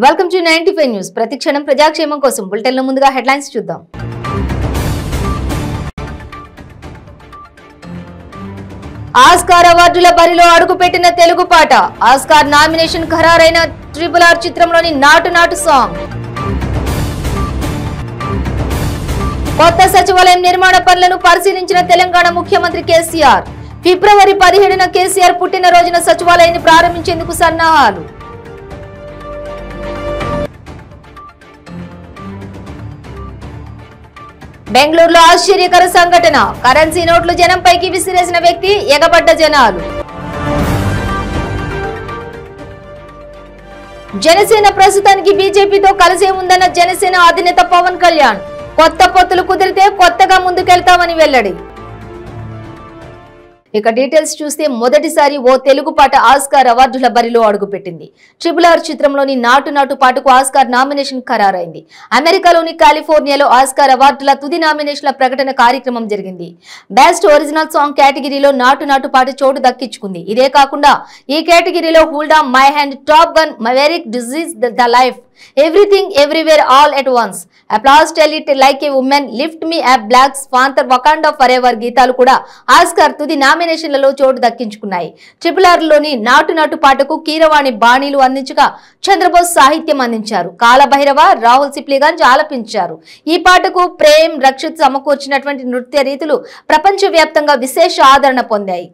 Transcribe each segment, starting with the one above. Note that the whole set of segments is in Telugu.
Welcome to 95 news. ప్రతిక్షణం ప్రజాక్షేమం కోసం బులెటిన్లో ముందుగా హెడ్లైన్స్ చూద్దాం. ఆస్కార్ అవార్డుల బరిలో అడుగుపెట్టిన తెలుగు పాట. ఆస్కార్ నామినేషన్ ఖరారైన RRR చిత్రంలోని నాటు నాటు సాంగ్. కొత్త సచివాలయం నిర్మాణ పనులను పరిశీలించిన తెలంగాణ ముఖ్యమంత్రి కేసీఆర్. ఫిబ్రవరి 17న కేసీఆర్ పుట్టినరోజున సచివాలయాన్ని ప్రారంభించేందుకు సన్నాహాలు. బెంగళూరులో ఆశ్చర్యకర సంఘటన. కరెన్సీ నోట్లు జనంపైకి విసిరేసిన వ్యక్తి, ఎగబడ్డ జనాలు. జనసేన ప్రస్తుతానికి బీజేపీతో కలిసే ఉందన్న జనసేన అధినేత పవన్ కళ్యాణ్. కొత్త పొత్తులు కుదిరితే కొత్తగా ముందుకెళ్తామని వెల్లడి. ఇక డీటెయిల్స్ చూస్తే మొదటిసారి ఓ తెలుగు పాట ఆస్కార్ అవార్డుల బరిలో అడుగుపెట్టింది. RRR చిత్రంలోని నాటు నాటు పాటకు ఆస్కార్ నామినేషన్ ఖరారైంది. అమెరికాలోని కాలిఫోర్నియాలో ఆస్కార్ అవార్డుల తుది నామినేషన్ల ప్రకటన కార్యక్రమం జరిగింది. బెస్ట్ ఒరిజినల్ సాంగ్ కేటగిరీలో నాటు నాటు పాట చోటు దక్కించుకుంది. ఇదే కాకుండా ఈ కేటగిరీలో hold on my hand, top gun, Maverick, disease the life, everything everywhere all at once, applause, tell it like a woman, lift me up, black panther, Wakanda forever గీతాలు కూడా ఆస్కార్ తుది నామినేషన్లలో చోటు దక్కించుకున్నాయి. RRRలోని నాటు నాటు పాటకు కీరవాణి బాణీలు అందించగా చంద్రబోస్ సాహిత్యం అందించారు. కాలభైరవ, రాహుల్ సిప్లిగంజ్ ఆలపించారు. ఈ పాటకు ప్రేమ్, రక్షిత్ సమకూర్చినటువంటి నృత్య రీతులు ప్రపంచవ్యాప్తంగా విశేష ఆదరణ పొందాయి.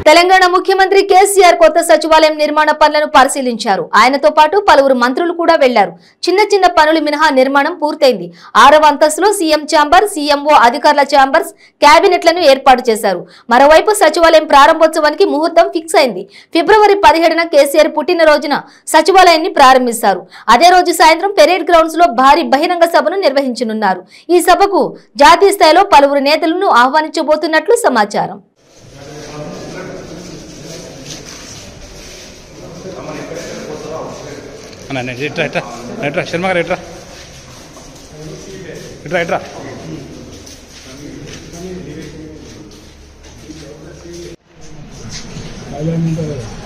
తెలంగాణ ముఖ్యమంత్రి కేసీఆర్ కొత్త సచివాలయం నిర్మాణ పనులను పరిశీలించారు. ఆయనతో పాటు పలువురు మంత్రులు కూడా వెళ్లారు. చిన్న చిన్న పనులు మినహా నిర్మాణం పూర్తయింది. 6వ అంతస్తులో సీఎం ఛాంబర్, సీఎంఓ అధికారుల ఛాంబర్స్, క్యాబినెట్లను ఏర్పాటు చేశారు. మరోవైపు సచివాలయం ప్రారంభోత్సవానికి ముహూర్తం ఫిక్స్ అయింది. ఫిబ్రవరి 17న కేసీఆర్ పుట్టినరోజున సచివాలయాన్ని ప్రారంభిస్తారు. అదే రోజు సాయంత్రం పెరేడ్ గ్రౌండ్స్ లో భారీ బహిరంగ సభను నిర్వహించనున్నారు. ఈ సభకు జాతీయ స్థాయిలో పలువురు నేతలను ఆహ్వానించబోతున్నట్లు సమాచారం. శర్మ గారు ఎట్రా ఎట్రా ఎట్రా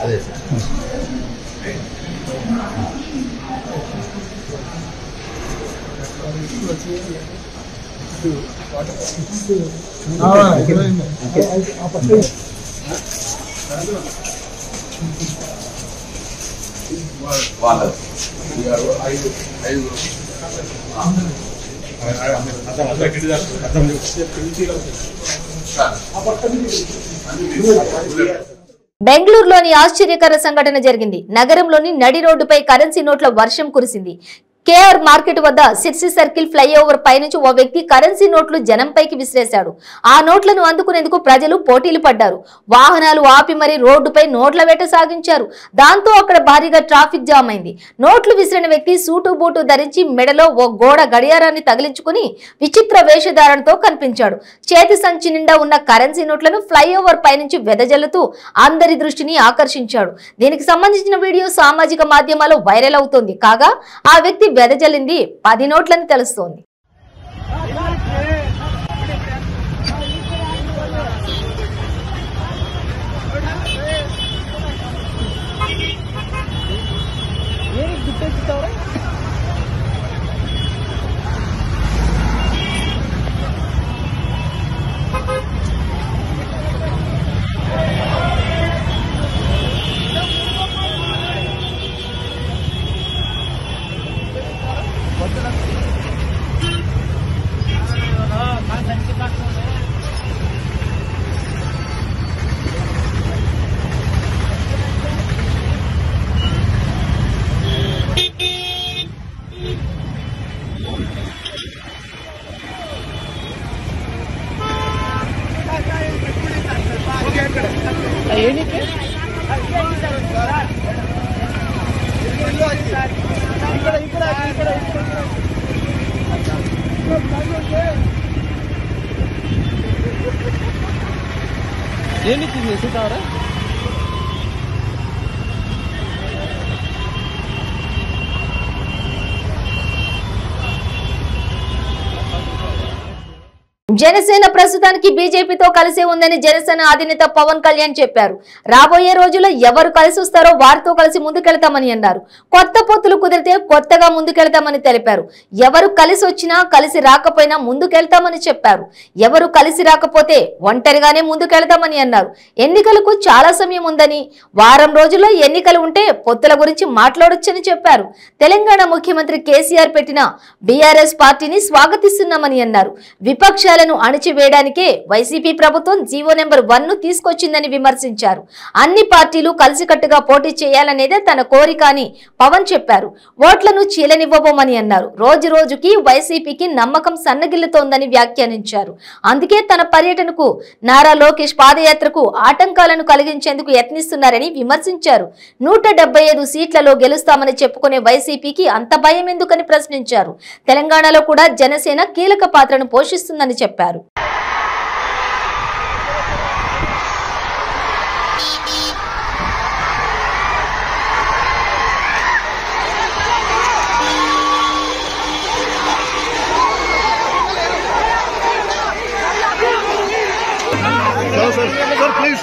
అదే బెంగళూరులోని ఆశ్చర్యకర సంఘటన జరిగింది. నగరంలోని నడి రోడ్డుపై కరెన్సీ నోట్ల వర్షం కురిసింది. కేఆర్ మార్కెట్ వద్ద సిర్సి సర్కిల్ ఫ్లైఓవర్ పైనుంచి ఓ వ్యక్తి కరెన్సీ నోట్లు జనంపైకి విసిరేశాడు. ఆ నోట్లను అందుకునేందుకు ప్రజలు పోటీలు పడ్డారు. వాహనాలు ఆపి మరీ రోడ్డుపై నోట్ల వేట సాగించారు. దాంతో అక్కడ భారీగా ట్రాఫిక్ జామ్ అయింది. నోట్లు విసిరిన వ్యక్తి సూటు బూటు ధరించి మెడలో ఓ గోడ గడియారాన్ని తగిలించుకుని విచిత్ర వేషధారణతో కనిపించాడు. చేతి సంచి నిండా ఉన్న కరెన్సీ నోట్లను ఫ్లైఓవర్ పైనుంచి వెదజల్లుతూ అందరి దృష్టిని ఆకర్షించాడు. దీనికి సంబంధించిన వీడియో సామాజిక మాధ్యమాల్లో వైరల్ అవుతోంది. కాగా ఆ వ్యక్తి వెదజల్లింది 10 నోట్లని తెలుస్తోంది. జనసేన ప్రస్తుతానికి బీజేపీతో కలిసే ఉందని జనసేన అధినేత పవన్ కళ్యాణ్ చెప్పారు. రాబోయే రోజుల్లో ఎవరు కలిసి వస్తారో వారితో కలిసి ముందుకెళ్తామని అన్నారు. కొత్త పొత్తులు కుదిరితే కొత్తగా ముందుకెళ్తామని తెలిపారు. ఎవరు కలిసి వచ్చినా కలిసి రాకపోయినా ముందుకెళ్తామని చెప్పారు. ఎవరు కలిసి రాకపోతే ఒంటరిగానే ముందుకెళ్తామని అన్నారు. ఎన్నికలకు చాలా సమయం ఉందని, వారం రోజుల్లో ఎన్నికలు ఉంటే పొత్తుల గురించి మాట్లాడొచ్చని చెప్పారు. తెలంగాణ ముఖ్యమంత్రి కేసీఆర్ పెట్టిన బీఆర్ఎస్ పార్టీని స్వాగతిస్తున్నామని అన్నారు. విపక్షాలను అణిచివేయడానికే వైసీపీ ప్రభుత్వం జీవో నెంబర్ 1 ను తీసుకొచ్చిందని విమర్శించారు. అన్ని పార్టీలు కలిసికట్టుగా పోటీ చేయాలనేదే తన కోరిక అని పవన్ చెప్పారు. ఓట్లను చీలనివ్వబోమని అన్నారు. రోజు రోజుకి వైసీపీకి నమ్మకం సన్నగిల్లుతోందని వ్యాఖ్యానించారు. అందుకే తన పర్యటనకు, నారా లోకేష్ పాదయాత్రకు ఆటంకాలను కలిగించేందుకు యత్నిస్తున్నారని విమర్శించారు. 175 సీట్లలో గెలుస్తామని చెప్పుకునే వైసీపీకి అంత భయం ఎందుకని ప్రశ్నించారు. తెలంగాణలో కూడా జనసేన కీలక పాత్రను పోషిస్తుందని చెప్పారు. Sir, please.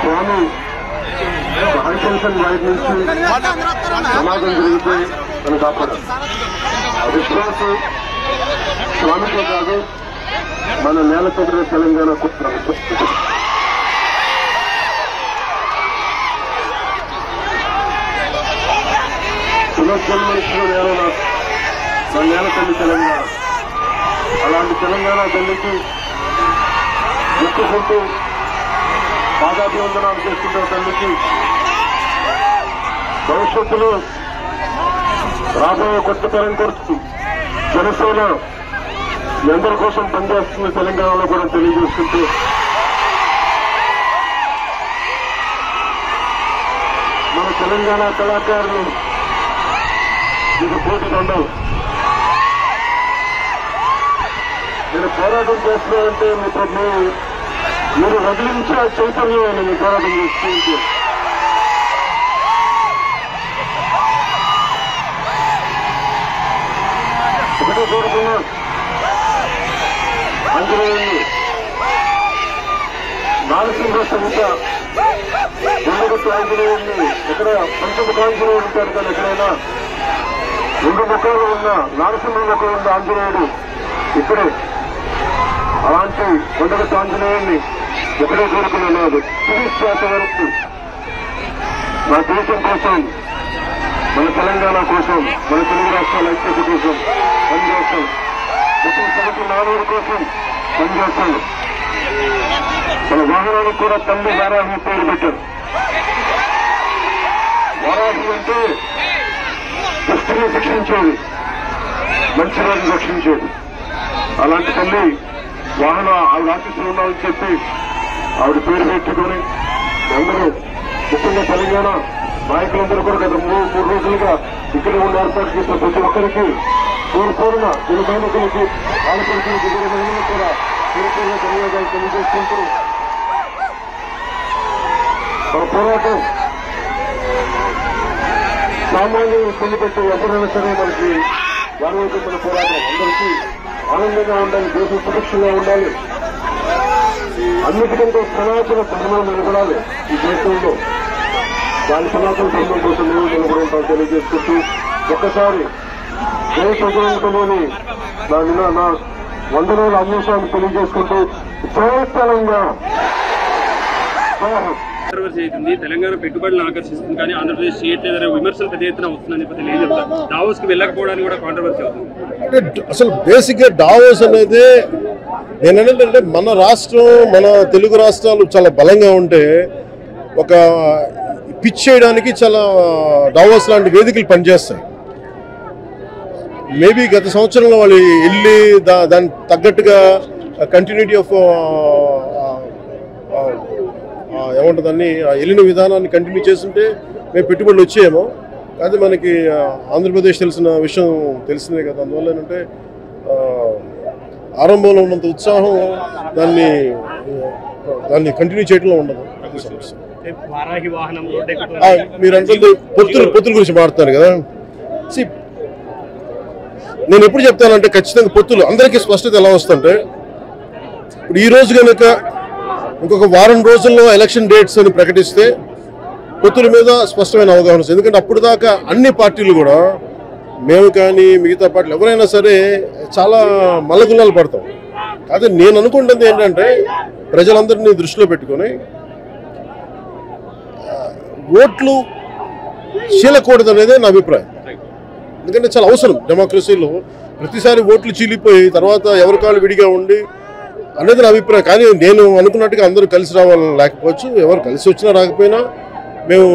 స్వామి హరిశంకర్ వైపు నుంచి సమాజం జరిగితే తను కాపాడారు. విశ్వాసం స్వామితో కాదు, మన నేలకొండ తెలంగాణ పునర్జన్మనిచ్చిన నేల మన నేలకొండ తెలంగాణ. అలాంటి తెలంగాణ తల్లికి మొక్కుకుంటూ పాదాభివందనాలు చేస్తున్న తల్లికి భవిష్యత్తులో రాబోయే కొత్త తరం కొరకు జనసేన ఎందరి కోసం పనిచేస్తుంది తెలంగాణలో కూడా తెలియజేస్తుంటూ మన తెలంగాణ కళాకారులు మీకు పోటీ ఉండవు. నేను పోరాటం చేస్తున్నానంటే మీరు వదిలించే చైతన్యం మీ పోరాటం చేస్తుంటే ఒకటే కోరుకున్నా, ఆంజనేయుని నారసింహ సంహిత ఉండగొట్టు ఆంజనేయుడిని ఎక్కడ పంచముఖ ఆంజనేయుడు ఉంటాడు కానీ ఎక్కడైనా 2 ముఖాలు ఉన్న నారసింహ ముఖం ఉన్న ఆంజనేయుడు ఇక్కడే. అలాంటి ఉండగొట్టు ఆంజనేయుడిని ఎక్కడే కోరుకున్నాడు. తుదిశ్వాస వరకు నా దేశం కోసం, మన తెలంగాణ కోసం, మన తెలుగు రాష్ట్రాల ఐక్యత కోసం పనిచేస్తాం. ప్రతి సభకు నాలుగు కోసం పనిచేస్తాం. మన వాహనానికి కూడా తల్లి వారాహి పేరు పెట్టారు. వారాహి అంటే దుష్టిని శిక్షించేది, మంచి వారిని రక్షించేది. అలాంటి తల్లి వాహన ఆవిడ ఆఫీసులు ఉన్నామని చెప్పి ఆవిడ పేరు పెట్టుకొని అందరూ, ముఖ్యంగా తెలంగాణ నాయకులందరూ కూడా గత 3 రోజులుగా ఇక్కడ ఉన్న ఏర్పాటు చేసిన ప్రతి ఒక్కరికి పూర్ణ తెలుగు సైనికులకి, ఆడపడుతులకి, ఇతర మహిళలకు కూడా పూర్తిగా ధన్యవాదాలు తెలియజేసుకుంటూ మన పోరాటం సామాన్యులు పెళ్లిపెట్టి ఎవరైనా సరే మనకి వారి మన పోరాటం అందరికీ ఆనందంగా ఉండాలి, దేశం సురక్షంగా ఉండాలి. అన్నిటికంటే సనాతన ధర్మం నిలబడాలి ఈ దేశంలో. దాని సనాతన ధర్మం కోసం మేము నిలబడి ఉంటాం తెలియజేసుకుంటూ ఒక్కసారి జై ప్రజలంకలోని నా వందనాలు అన్వేషాన్ని తెలియజేసుకుంటూ జై తెలంగాణ. అవుతుంది. తెలంగాణ పెట్టుబడులను ఆకర్షిస్తుంది కానీ ఆంధ్రప్రదేశ్ చేయట్లేదనే విమర్శలు పెద్ద ఎత్తున వస్తుందని చెప్పి ఏం చెప్తారు? దావోస్ కి వెళ్ళకపోవడానికి కూడా కాంట్రవర్సీ అవుతుంది. అసలు బేసిక్ గా దావోస్ అనేది నేనేంటంటే మన రాష్ట్రం, మన తెలుగు రాష్ట్రాలు చాలా బలంగా ఉంటే ఒక పిచ్ చేయడానికి చాలా దావోస్ లాంటి వేదికలు పనిచేస్తాయి. మేబీ గత సంవత్సరంలో వాళ్ళు వెళ్ళి దానికి తగ్గట్టుగా కంటిన్యూటీ ఆఫ్ ఏమంటుందని వెళ్ళిన విధానాన్ని కంటిన్యూ చేస్తుంటే మేము పెట్టుబడులు వచ్చాయేమో. అది మనకి ఆంధ్రప్రదేశ్ తెలిసిన విషయం తెలిసిందే కదా. అందువల్ల ఏంటంటే ఆరంభంలో ఉన్నంత ఉత్సాహం దాన్ని కంటిన్యూ చేయడంలో ఉండదు. అది సమస్య. మీరు అంటే పొత్తుల గురించి మాట్లాడుతున్నారు కదా. నేను ఎప్పుడు చెప్తానంటే ఖచ్చితంగా పొత్తులు అందరికీ స్పష్టత ఎలా వస్తుంటే, ఇప్పుడు ఈ రోజు కనుక ఇంకొక వారం రోజుల్లో ఎలక్షన్ డేట్స్ అని ప్రకటిస్తే పొత్తుల మీద స్పష్టమైన అవగాహన వస్తుంది. ఎందుకంటే అప్పుడు దాకా అన్ని పార్టీలు కూడా, మేము కానీ మిగతా పార్టీలు ఎవరైనా సరే చాలా మల్లగుల్లాలు పడతాం. అదే నేను అనుకుంటుంది ఏంటంటే ప్రజలందరినీ దృష్టిలో పెట్టుకొని ఓట్లు చీలకూడదు అనేదే నా అభిప్రాయం. ఎందుకంటే చాలా అవసరం డెమోక్రసీలో. ప్రతిసారి ఓట్లు చీలిపోయి తర్వాత ఎవరి కాళ్ళు విడిగా ఉండి అనేది నా అభిప్రాయం. కానీ నేను అనుకున్నట్టుగా అందరూ కలిసి రావాలని లేకపోవచ్చు. ఎవరు కలిసి వచ్చినా రాకపోయినా మేము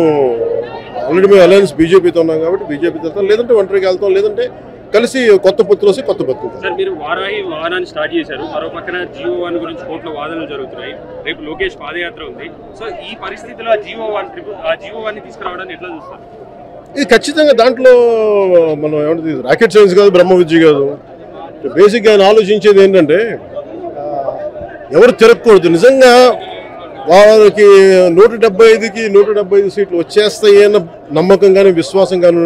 అలయన్స్ బీజేపీతో ఉన్నాం కాబట్టి బీజేపీతో వెళ్తాం, లేదంటే ఒంటరికి వెళ్తాం, లేదంటే కలిసి కొత్త పొత్తులు వస్తే కొత్త పొత్తులు. సార్, మీరు వారాన్ని స్టార్ట్ చేశారు. మరో పక్కన GO1 గురించి కోర్టులో వాదనలు జరుగుతున్నాయి. రేపు లోకేష్ పాదయాత్ర ఉంది. సో ఈ పరిస్థితిలో GO1 తీసుకురావడాన్ని ఎట్లా చూస్తారు? ఇది ఖచ్చితంగా దాంట్లో మనం ఏమంటుంది, రాకెట్ సైన్స్ కాదు, బ్రహ్మ విద్య కాదు. బేసిక్గా ఆయన ఆలోచించేది ఏంటంటే ఎవరు తిరగకూడదు. నిజంగా వాళ్ళకి 175కి 175 సీట్లు వచ్చేస్తాయి అన్న నమ్మకం కానీ విశ్వాసం కానీ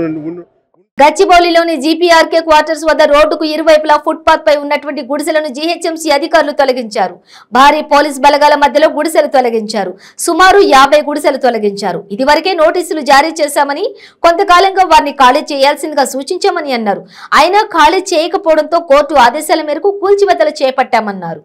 గచ్చిబౌలిలోని జీపీఆర్కే క్వార్టర్స్ వద్ద రోడ్డుకు ఇరువైపులా ఫుట్పాత్ పై ఉన్నటువంటి గుడిసెలను జీహెచ్ఎంసీ అధికారులు తొలగించారు. భారీ పోలీస్ బలగాల మధ్యలో గుడిసెలు తొలగించారు. సుమారు 50 గుడిసెలు తొలగించారు. ఇదివరకే నోటీసులు జారీ చేశామని, కొంతకాలంగా వారిని ఖాళీ చేయాల్సిందిగా సూచించామని అన్నారు. అయినా ఖాళీ చేయకపోవడంతో కోర్టు ఆదేశాల మేరకు కూల్చివేతలు చేపట్టామన్నారు.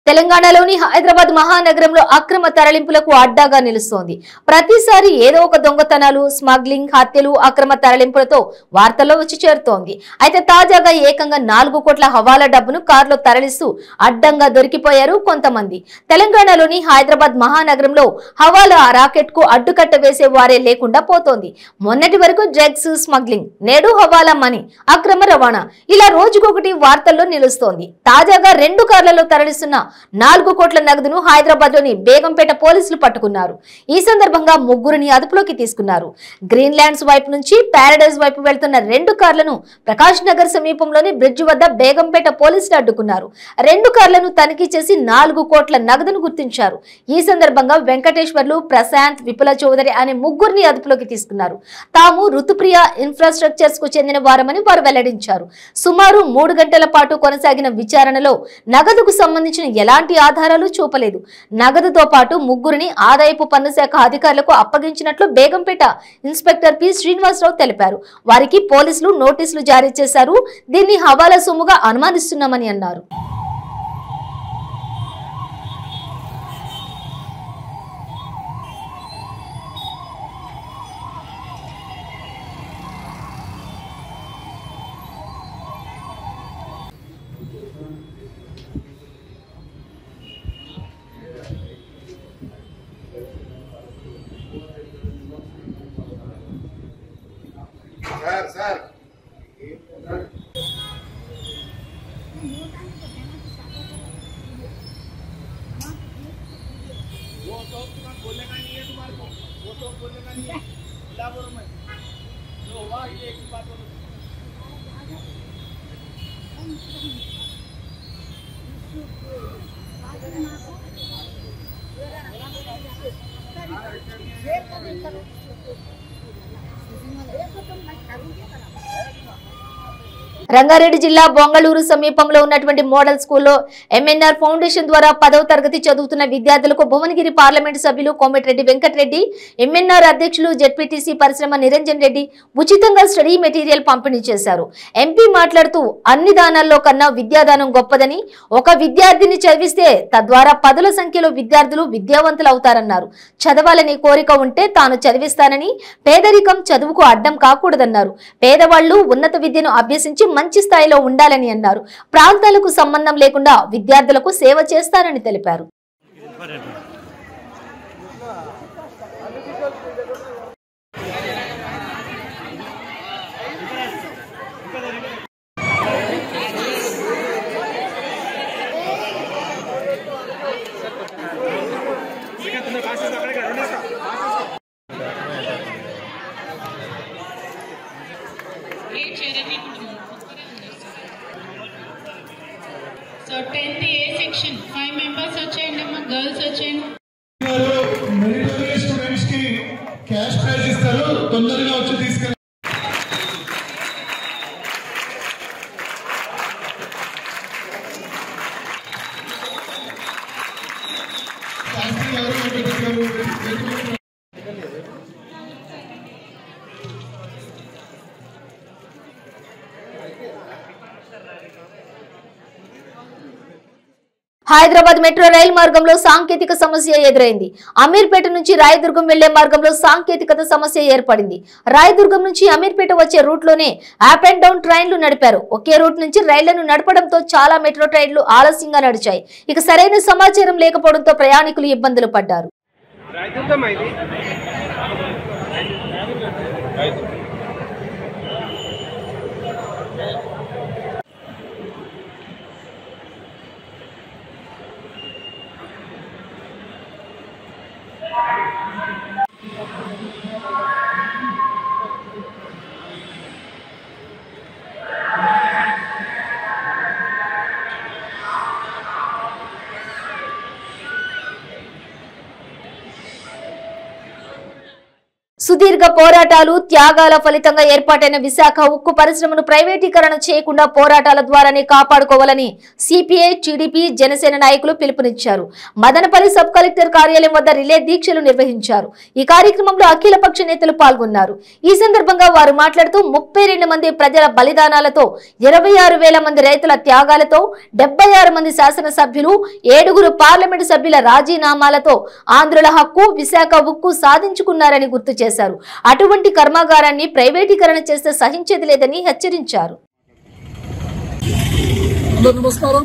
తెలంగాణలోని హైదరాబాద్ మహానగరంలో అక్రమ తరలింపులకు అడ్డాగా నిలుస్తోంది. ప్రతిసారి ఏదో ఒక దొంగతనాలు, స్మగ్లింగ్, హత్యలు, అక్రమ తరలింపులతో వార్తల్లో వచ్చి చేరుతోంది. అయితే తాజాగా ఏకంగా 4 కోట్ల హవాలా డబ్బును కారులో తరలిస్తూ అడ్డంగా దొరికిపోయారు కొంతమంది. తెలంగాణలోని హైదరాబాద్ మహానగరంలో హవాలా రాకెట్ కు అడ్డుకట్ట వేసే వారే లేకుండా పోతోంది. మొన్నటి వరకు డ్రగ్స్ స్మగ్లింగ్, నేడు హవాలా మనీ, అక్రమ రవాణా, ఇలా రోజుకొకటి వార్తల్లో నిలుస్తోంది. తాజాగా 2 కార్లలో తరలిస్తున్న 4 కోట్ల నగదును హైదరాబాద్ లోని బేగంపేట పోలీసులు పట్టుకున్నారు. ఈ సందర్భంగా 3 అదుపులోకి తీసుకున్నారు. గ్రీన్ ల్యాండ్స్ వైపు నుంచి ప్యారడైజ్ వైపు వెళ్తున్న 2 కార్లను ప్రకాష్ నగర్ సమీపంలోని బ్రిడ్జ్ వద్ద బేగంపేట పోలీసులు అడ్డుకున్నారు. 2 కార్లను తనిఖీ చేసి 4 కోట్ల నగదును గుర్తించారు. ఈ సందర్భంగా వెంకటేశ్వర్లు, ప్రశాంత్, విపుల చౌదరి అనే 3 అదుపులోకి తీసుకున్నారు. తాము ఋతుప్రియ ఇన్ఫ్రాస్ట్రక్చర్స్ కు చెందిన వారమని వారు వెల్లడించారు. సుమారు 3 గంటల పాటు కొనసాగిన విచారణలో నగదుకు సంబంధించిన ఎలాంటి ఆధారాలు చూపలేదు. నగదుతో పాటు ముగ్గురిని ఆదాయపు పన్ను శాఖ అధికారులకు అప్పగించినట్లు బేగంపేట ఇన్స్పెక్టర్ పి శ్రీనివాసరావు తెలిపారు. వారికి పోలీసులు నోటీసులు జారీ చేశారు. దీన్ని హవాలా సొమ్ముగా అనుమానిస్తున్నామని అన్నారు. సార్ రంగారెడ్డి జిల్లా బొంగళూరు సమీపంలో ఉన్నటువంటి మోడల్ స్కూల్లో ఎంఎన్ఆర్ ఫౌండేషన్ ద్వారా 10వ తరగతి చదువుతున్న విద్యార్థులకు భువనగిరి పార్లమెంటు సభ్యులు కోమటిరెడ్డి వెంకటరెడ్డి, ఎంఎన్ఆర్ అధ్యక్షులు జెడ్పీటీసీ పరిశ్రమ నిరంజన్ రెడ్డి ఉచితంగా స్టడీ మెటీరియల్ పంపిణీ చేశారు. ఎంపీ మాట్లాడుతూ అన్ని దానాల్లో కన్నా విద్యాదానం గొప్పదని, ఒక విద్యార్థిని చదివిస్తే తద్వారా పదుల సంఖ్యలో విద్యార్థులు విద్యావంతులు అవుతారన్నారు. చదవాలని కోరిక ఉంటే తాను చదివిస్తానని, పేదరికం చదువుకు అడ్డం కాకూడదన్నారు. పేదవాళ్లు ఉన్నత విద్యను అభ్యసించి మంచి స్థాయిలో ఉండాలని అన్నారు. ప్రాంతాలకు సంబంధం లేకుండా విద్యార్థులకు సేవ చేస్తారని తెలిపారు. So 10th A section 5 members వచ్చేయండి అమ్మా, గర్ల్స్ వచ్చేయండి. మెరిటోరియస్ స్టూడెంట్స్ కి క్యాష్ ప్రైజ్ ఇస్తారు, తొందరగా వచ్చి తీసుకెళ్ళి. హైదరాబాద్ మెట్రో రైలు మార్గంలో సాంకేతిక సమస్య ఎదురైంది. అమీర్పేట నుంచి రాయదుర్గం వెళ్లే మార్గంలో సాంకేతికత సమస్య ఏర్పడింది. రాయదుర్గం నుంచి అమీర్పేట వచ్చే రూట్ లోనే అప్ అండ్ డౌన్ ట్రైన్లు నడిపారు. ఒకే రూట్ నుంచి రైళ్లను నడపడంతో చాలా మెట్రో ట్రైన్లు ఆలస్యంగా నడిచాయి. ఇక సరైన సమాచారం లేకపోవడంతో ప్రయాణికులు ఇబ్బందులు పడ్డారు. సుదీర్ఘ పోరాటాలు, త్యాగాల ఫలితంగా ఏర్పాటైన విశాఖ ఉక్కు పరిశ్రమను ప్రైవేటీకరణ చేయకుండా పోరాటాల ద్వారానే కాపాడుకోవాలని సిపిఐ, టీడీపీ, జనసేన నాయకులు పిలుపునిచ్చారు. మదనపల్లి సబ్ కలెక్టర్ కార్యాలయం వద్ద రిలే దీక్షలు నిర్వహించారు. ఈ కార్యక్రమంలో అఖిలపక్ష నేతలు పాల్గొన్నారు. ఈ సందర్భంగా వారు మాట్లాడుతూ 32 మంది ప్రజల బలిదానాలతో, 26,000 మంది రైతుల త్యాగాలతో, 76 మంది శాసనసభ్యులు, 7 పార్లమెంటు సభ్యుల రాజీనామాలతో ఆంధ్రుల హక్కు విశాఖ ఉక్కు సాధించుకున్నారని గుర్తు చేశారు. అటువంటి కర్మాగారాన్ని ప్రైవేటీకరణ చేస్తే సహించేది లేదని హెచ్చరించారు. నమస్కారం.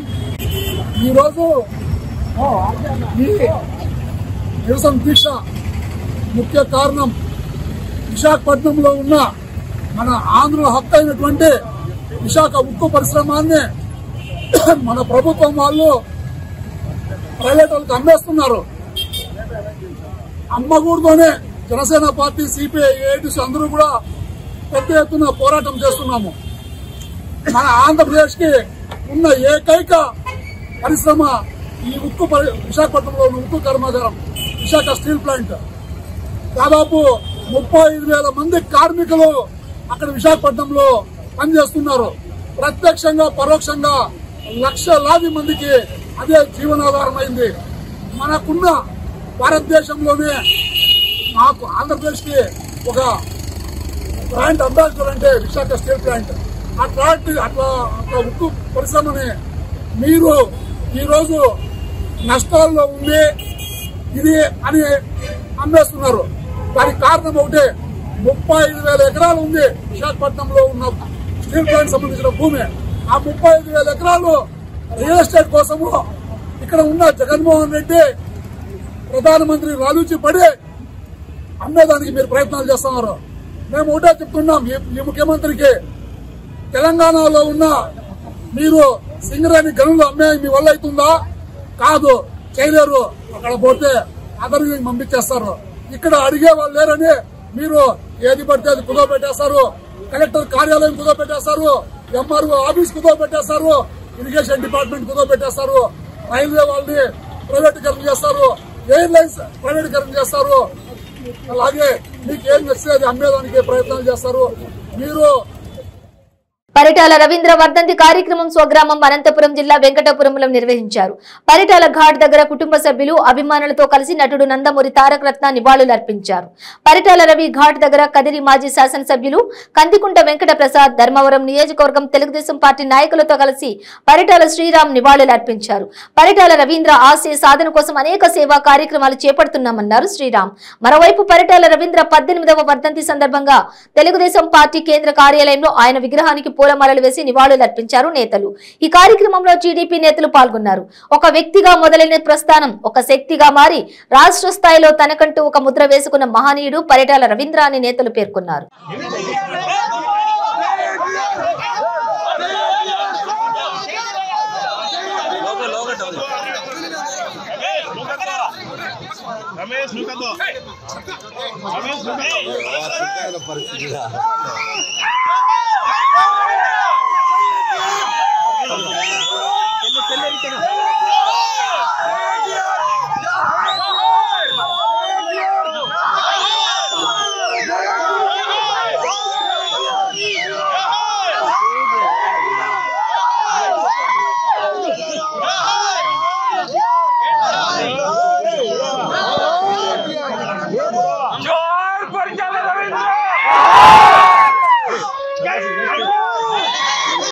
ఈరోజు నిరసన దీక్ష ముఖ్య కారణం విశాఖపట్నంలో ఉన్న మన ఆంధ్రుల హక్కు అయినటువంటి విశాఖ ఉక్కు పరిశ్రమాన్ని మన ప్రభుత్వం వాళ్ళు ప్రైవేట్ వాళ్ళకి అమ్మేస్తున్నారు. అమ్మకూడదనే జనసేన పార్టీ, సిపిఐ, ఏఐటీసీ అందరూ కూడా పెద్ద ఎత్తున పోరాటం చేస్తున్నాము. మన ఆంధ్రప్రదేశ్ కి ఉన్న ఏకైక పరిశ్రమ ఈ ఉక్కు విశాఖపట్నంలో ఉన్న ఉక్కు కర్మాగారం విశాఖ స్టీల్ ప్లాంట్. దాదాపు 35,000 మంది కార్మికులు అక్కడ విశాఖపట్నంలో పనిచేస్తున్నారు. ప్రత్యక్షంగా పరోక్షంగా లక్షలాది మందికి అదే జీవనాధారమైంది. మనకున్న భారతదేశంలోనే మాకు ఆంధ్రప్రదేశ్కి ఒక ప్లాంట్ అంబాసిడర్ అంటే విశాఖ స్టీల్ ప్లాంట్. అట్లా ఉక్కు పరిశ్రమని మీరు ఈరోజు నష్టాల్లో ఉంది ఇది అని అమ్మేస్తున్నారు. దానికి కారణం ఒకటే, 35,000 ఎకరాలు ఉంది విశాఖపట్నంలో ఉన్న స్టీల్ ప్లాంట్ సంబంధించిన భూమి. ఆ 35,000 ఎకరాలు రియల్ ఎస్టేట్ కోసము ఇక్కడ ఉన్న జగన్మోహన్ రెడ్డి ప్రధానమంత్రి లాలూచి పడి అమ్మేదానికి మీరు ప్రయత్నాలు చేస్తున్నారు. మేము ఒకటే చెప్తున్నాం ఈ ముఖ్యమంత్రికి, తెలంగాణలో ఉన్న మీరు సింగరేణి గనులు అమ్మే మీ వల్ల అవుతుందా? కాదు, చేయలేరు. అక్కడ పోతే అందరినీ పంపించేస్తారు. ఇక్కడ అడిగే వాళ్ళు లేరని మీరు ఏది పడితే అది కుదోబెట్టేస్తారు. కలెక్టర్ కార్యాలయం కుదోబెట్టేస్తారు, ఎంఆర్ఓ ఆఫీస్ కుదోబెట్టేస్తారు, ఇరిగేషన్ డిపార్ట్మెంట్ కుదోబెట్టేస్తారు, రైల్వే వాళ్ళని ప్రైవేటీకరణ చేస్తారు, ఎయిర్లైన్స్ ప్రైవేటీకరణ చేస్తారు. అలాగే మీకేం నచ్చేది అమ్మేదానికి ప్రయత్నాలు చేస్తారు. మీరు పరిటాల రవీంద్ర వర్ధంతి కార్యక్రమం స్వగ్రామం అనంతపురం జిల్లా వెంకటపురంలో నిర్వహించారు. పరిటాల ఘాట్ దగ్గర కుటుంబ సభ్యులు అభిమానులతో కలిసి నటుడు నందమూరి తారక రత్న నివాళులర్పించారు. పరిటాల రవి ఘాట్ దగ్గర కదిరి మాజీ శాసనసభ్యులు కందికుంట వెంకట ప్రసాద్, ధర్మవరం నియోజకవర్గం తెలుగుదేశం పార్టీ నాయకులతో కలిసి పరిటాల శ్రీరామ్ నివాళులర్పించారు. పరిటాల రవీంద్ర ఆశయ సాధన కోసం అనేక సేవా కార్యక్రమాలు చేపడుతున్నామన్నారు శ్రీరామ్. మరోవైపు పరిటాల రవీంద్ర 18వ వర్ధంతి సందర్భంగా తెలుగుదేశం పార్టీ కేంద్ర కార్యాలయంలో ఆయన విగ్రహానికి పూలమాలలు వేసి నివాళులర్పించారు నేతలు. ఈ కార్యక్రమంలో టీడీపీ నేతలు పాల్గొన్నారు. ఒక వ్యక్తిగా మొదలైన ప్రస్థానం ఒక శక్తిగా మారి రాష్ట్ర స్థాయిలో తనకంటూ ఒక ముద్ర వేసుకున్న మహనీయుడు పరిటాల రవీంద్ర అని నేతలు పేర్కొన్నారు.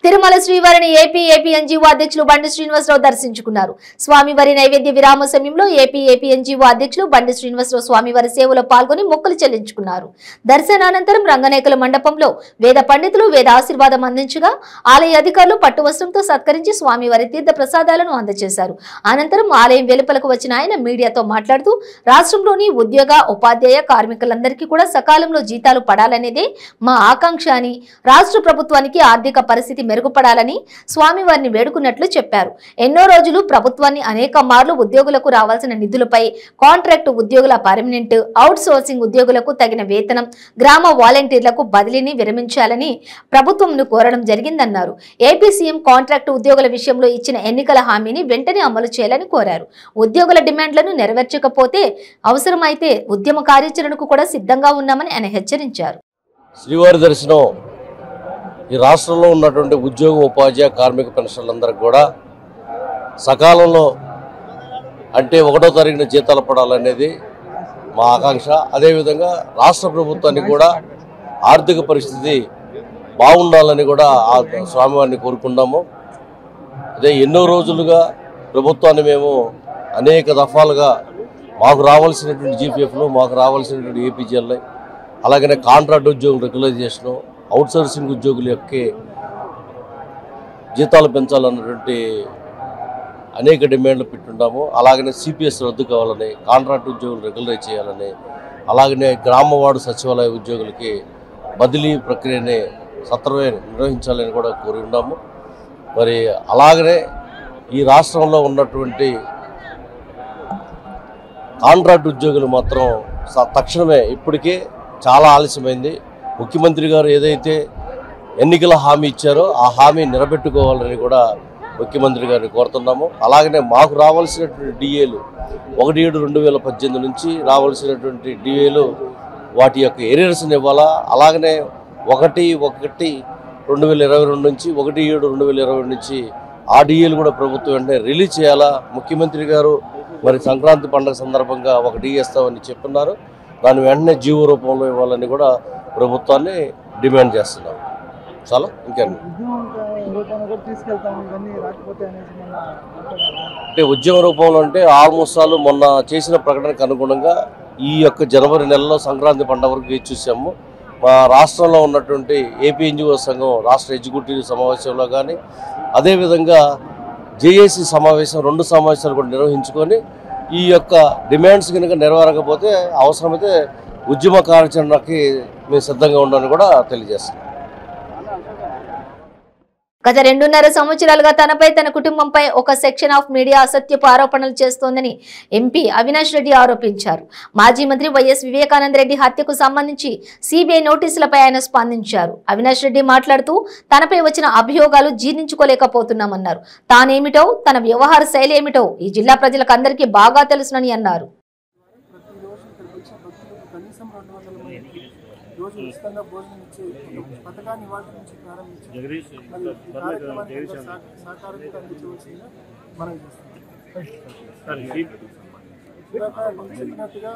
తిరుమల శ్రీవారిని ఏపీఎన్జీఓ అధ్యక్షులు బండి శ్రీనివాసరావు దర్శించుకున్నారు. స్వామివారి నైవేద్య విరామ సమయంలో ఏపీఎన్జీఓ అధ్యక్షులు బండి శ్రీనివాసరావు స్వామివారి సేవలో పాల్గొని మొక్కులు చెల్లించుకున్నారు. దర్శనానంతరం రంగనాయకుల మండపంలో వేద పండితులు వేద ఆశీర్వాదం అందించగా ఆలయ అధికారులు పట్టు వస్త్రంతో సత్కరించి స్వామివారి తీర్థ ప్రసాదాలను అందజేశారు. అనంతరం ఆలయం వెలుపలకు వచ్చిన ఆయన మీడియాతో మాట్లాడుతూ రాష్ట్రంలోని ఉద్యోగ ఉపాధ్యాయ కార్మికులందరికీ కూడా సకాలంలో జీతాలు పడాలనేదే మా ఆకాంక్ష అని, రాష్ట్ర ప్రభుత్వానికి ఆర్థిక పరిస్థితి మెరుగుపడాలని స్వామివారిని వేడుకున్నట్లు చెప్పారు. ఎన్నో రోజులు ప్రభుత్వాన్ని అనేక మార్లు ఉద్యోగులకు రావాల్సిన నిధులపై, కాంట్రాక్టు ఉద్యోగుల పర్మనెంట్, అవుట్ సోర్సింగ్ ఉద్యోగులకు తగిన వేతనం, గ్రామ వాలంటీర్లకు బదిలీని విరమించాలని ప్రభుత్వంను కోరడం జరిగిందన్నారు. ఏపీ సీఎం కాంట్రాక్టు ఉద్యోగుల విషయంలో ఇచ్చిన ఎన్నికల హామీని వెంటనే అమలు చేయాలని కోరారు. ఉద్యోగుల డిమాండ్లను నెరవేర్చకపోతే అవసరమైతే ఉద్యమ కార్యాచరణకు కూడా సిద్ధంగా ఉన్నామని ఆయన హెచ్చరించారు. శ్రీవారి దర్శనం ఈ రాష్ట్రంలో ఉన్నటువంటి ఉద్యోగ ఉపాధ్యాయ కార్మిక పెన్షన్లందరికీ కూడా సకాలంలో అంటే 1వ తారీఖున జీతాలు పడాలనేది మా ఆకాంక్ష. అదేవిధంగా రాష్ట్ర ప్రభుత్వానికి కూడా ఆర్థిక పరిస్థితి బాగుండాలని కూడా ఆ స్వామివారిని కోరుకున్నాము. అదే ఎన్నో రోజులుగా ప్రభుత్వాన్ని మేము అనేక దఫాలుగా మాకు రావాల్సినటువంటి జీపీఎఫ్లు, మాకు రావాల్సినటువంటి ఏపీజీఎల్ఐ, అలాగనే కాంట్రాక్ట్ ఉద్యోగుల రెగ్యులైజేషను, అవుట్ సోర్సింగ్ ఉద్యోగుల యొక్క జీతాలు పెంచాలన్నటువంటి అనేక డిమాండ్లు పెట్టున్నాము. అలాగనే సిపిఎస్ రద్దు కావాలని, కాంట్రాక్ట్ ఉద్యోగులు రెగ్యులరైజ్ చేయాలని, అలాగనే గ్రామవార్డు సచివాలయ ఉద్యోగులకి బదిలీ ప్రక్రియని సత్వరమే నిర్వహించాలని కూడా కోరి ఉన్నాము. మరి అలాగనే ఈ రాష్ట్రంలో ఉన్నటువంటి కాంట్రాక్ట్ ఉద్యోగులు మాత్రం తక్షణమే, ఇప్పటికే చాలా ఆలస్యమైంది. ముఖ్యమంత్రి గారు ఏదైతే ఎన్నికల హామీ ఇచ్చారో ఆ హామీ నిలబెట్టుకోవాలని కూడా ముఖ్యమంత్రి గారిని కోరుతున్నాము. అలాగనే మాకు రావాల్సినటువంటి డిఏలు 1/7/2018 నుంచి రావాల్సినటువంటి డిఏలు వాటి యొక్క ఎరియర్స్ని ఇవ్వాలా. అలాగనే 1/1/2022 నుంచి 1/7/2020 నుంచి ఆ డిఏలు కూడా ప్రభుత్వం వెంటనే రిలీజ్ చేయాలా. ముఖ్యమంత్రి గారు మరి సంక్రాంతి పండుగ సందర్భంగా ఒక డిఏ ఇస్తామని చెప్తున్నారు. దాన్ని వెంటనే జీవో రూపంలో ఇవ్వాలని కూడా ప్రభుత్వాన్ని డిమాండ్ చేస్తున్నారు. చాలా ఇంకేంటి అంటే ఉద్యమ రూపంలో అంటే ఆల్మోస్ట్ ఆల్ మొన్న చేసిన ప్రకటనకు అనుగుణంగా ఈ యొక్క జనవరి నెలలో సంక్రాంతి పండుగ వరకు వేచి చూసాము. మా రాష్ట్రంలో ఉన్నటువంటి ఏపీ ఎన్జిఓ సంఘం రాష్ట్ర ఎగ్జిక్యూటివ్ సమావేశంలో కానీ అదేవిధంగా జేఏసీ సమావేశం 2 సమావేశాలు కూడా నిర్వహించుకొని ఈ యొక్క డిమాండ్స్ కనుక నెరవేరకపోతే అవసరమైతే ఉద్యమ కార్యాచరణకి మేము సిద్ధంగా ఉండాలని కూడా తెలియజేస్తున్నాం. గత 2.5 సంవత్సరాలుగా తనపై తన కుటుంబంపై ఒక సెక్షన్ ఆఫ్ మీడియా అసత్యపు ఆరోపణలు చేస్తోందని ఎంపీ అవినాష్ రెడ్డి ఆరోపించారు. మాజీ మంత్రి వైఎస్ వివేకానంద రెడ్డి హత్యకు సంబంధించి సిబిఐ నోటీసులపై ఆయన స్పందించారు. అవినాష్ రెడ్డి మాట్లాడుతూ తనపై వచ్చిన అభియోగాలు జీర్ణించుకోలేకపోతున్నామన్నారు. తానేమిటో తన వ్యవహార శైలి ఏమిటో ఈ జిల్లా ప్రజలకు అందరికీ బాగా తెలుసునని అన్నారు. రోజు ఉచితంగా భోజనం ఇచ్చే పథకాన్ని ఇవాళ నుంచి ప్రారంభించి మరి ఈ కార్యక్రమాన్ని సహకారంగా అందించవలసిందిగా మనం చేస్తాం. చెప్పినట్టుగా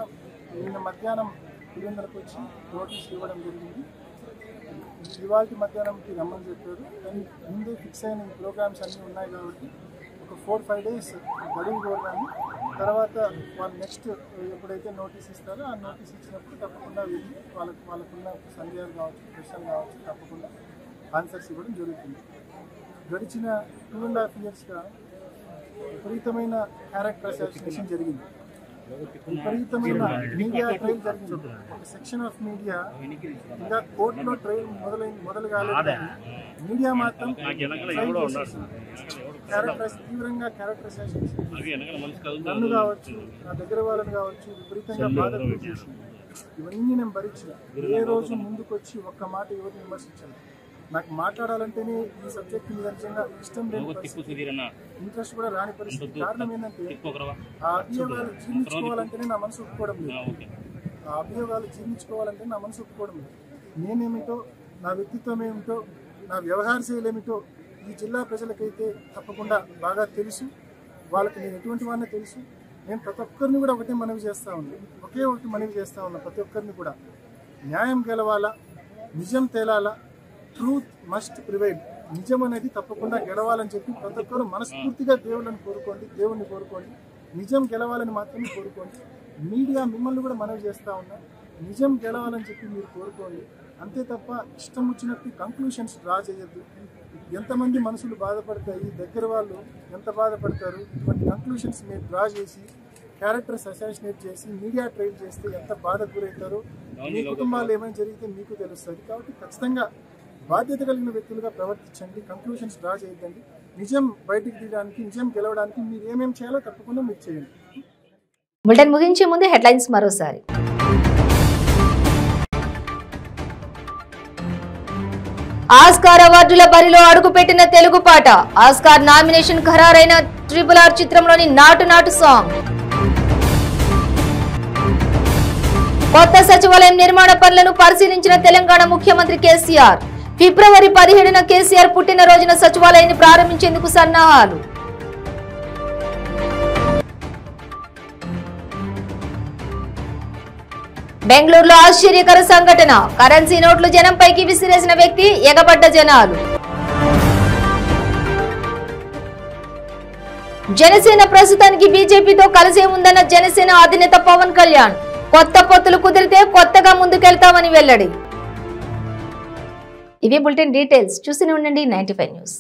నిన్న మధ్యాహ్నం పులివెందులకు వచ్చి నోటీస్ ఇవ్వడం జరిగింది. ఇవాళ మధ్యాహ్నంకి రమ్మని చెప్పారు. కానీ ముందే ఫిక్స్ అయిన ప్రోగ్రామ్స్ అన్నీ ఉన్నాయి కాబట్టి ఒక 4-5 days గడువు కోరగానే తర్వాత వాళ్ళు నెక్స్ట్ ఎప్పుడైతే నోటీస్ ఇస్తారో ఆ నోటీస్ ఇచ్చినప్పుడు తప్పకుండా వెళ్ళి వాళ్ళకున్న సందేహాలు కావచ్చు, ప్రశ్నలు కావచ్చు, తప్పకుండా ఆన్సర్స్ ఇవ్వడం జరుగుతుంది. గడిచిన 2.5 yearsగా విపరీతమైన క్యారెక్టర్ అసాసినేషన్ జరిగింది. విపరీతమైన మీడియా ట్రయల్ జరిగింది. ఒక సెక్షన్ ఆఫ్ మీడియా ఇంకా కోర్టులో ట్రయల్ మొదలు కాలేదు. మీడియా మాత్రం తీవ్రంగా క్యారెక్టర్ అసాసినేషన్ నన్ను కావచ్చు, నా దగ్గర వాళ్ళని కావచ్చు విపరీతంగా బాధ చేసింది. ఇవన్నీ నేను భరించిన ఏ రోజు ముందుకు వచ్చి ఒక్క మాట ఎవరిని విమర్శించాను. నాకు మాట్లాడాలంటేనే ఈ సబ్జెక్ట్ మీద నిజంగా ఇష్టం లేని పరిస్థితి, ఇంట్రెస్ట్ కూడా రాని పరిస్థితి. కారణం ఏంటంటే ఆ అభియోగాలు జీర్ణించుకోవాలంటేనే నా మనసు ఒప్పుకోవడం లేదు. ఆ అభియోగాలు జీర్ణించుకోవాలంటే నా మనసు ఒప్పుకోవడం లేదు. నేనేమిటో, నా వ్యక్తిత్వం ఏమిటో, నా వ్యవహార శైలి ఏమిటో ఈ జిల్లా ప్రజలకైతే తప్పకుండా బాగా తెలుసు. వాళ్ళకి నేను ఎటువంటి వాడిని తెలుసు. నేను ప్రతి ఒక్కరిని కూడా ఒకటే మనవి చేస్తూ ఉన్నాను, ఒకటి మనవి చేస్తూ ఉన్నా. ప్రతి ఒక్కరిని కూడా న్యాయం గెలవాలా, నిజం తేలాలా, ట్రూత్ మస్ట్ ప్రివైల్. నిజం అనేది తప్పకుండా గెలవాలని చెప్పి ప్రతి ఒక్కరు మనస్ఫూర్తిగా దేవుణ్ణి కోరుకోండి. నిజం గెలవాలని మాత్రమే కోరుకోండి. మీడియా మిమ్మల్ని కూడా మనవి చేస్తూ ఉన్నా, నిజం గెలవాలని చెప్పి మీరు కోరుకోండి. అంతే తప్ప ఇష్టం వచ్చినట్టు కంక్లూషన్స్ డ్రా చేయొద్దు. ఎంతమంది మనసులు బాధపడతాయి, దగ్గర వాళ్ళు ఎంత బాధపడతారు. ఇటువంటి కంక్లూషన్స్ మీరు డ్రా చేసి క్యారెక్టర్స్ అసాసినేట్ చేసి మీడియా ట్రైల్ చేస్తే ఎంత బాధకు గురవుతారో మీ కుటుంబాలు ఏమైనా జరిగితే మీకు తెలుస్తుంది. కాబట్టి ఖచ్చితంగా బాధ్యత కలిగిన వ్యక్తులుగా ప్రవర్తించండి. కంక్లూషన్స్ డ్రా చేయొద్దండి. నిజం బయటికి తీయడానికి, నిజం గెలవడానికి మీరు ఏమేమి చేయాలో తప్పకుండా మీరు చేయండి. బులెటిన్ ముగించే ముందు హెడ్లైన్స్ మరోసారి. ఆస్కార్ అవార్డుల బరిలో అడుగుపెట్టిన తెలుగు పాట. ఆస్కార్ నామినేషన్ ఖరారైన RRR చిత్రంలోని నాటు నాటు సాంగ్. కొత్త సచివాలయం నిర్మాణ పనులను పరిశీలించిన తెలంగాణ ముఖ్యమంత్రి కేసీఆర్. ఫిబ్రవరి 17న కేసీఆర్ పుట్టినరోజున సచివాలయాన్ని ప్రారంభించేందుకు సన్నాహాలు. బెంగళూరులో ఆశ్చర్యకర సంఘటన. కరెన్సీ నోట్లు జనంపైకి విసిరేసిన వ్యక్తి, ఎగబడ్డ జనాలు. జనసేన ప్రస్తుతానికి బీజేపీతో కలిసే ఉందన్న జనసేన అధినేత పవన్ కళ్యాణ్. కొత్త పొత్తులు కుదిరితే కొత్తగా ముందుకెళ్తామని వెల్లడి. ఇవి బులెటిన్ డీటెయిల్స్. చూస్తూనే ఉండండి 95 న్యూస్.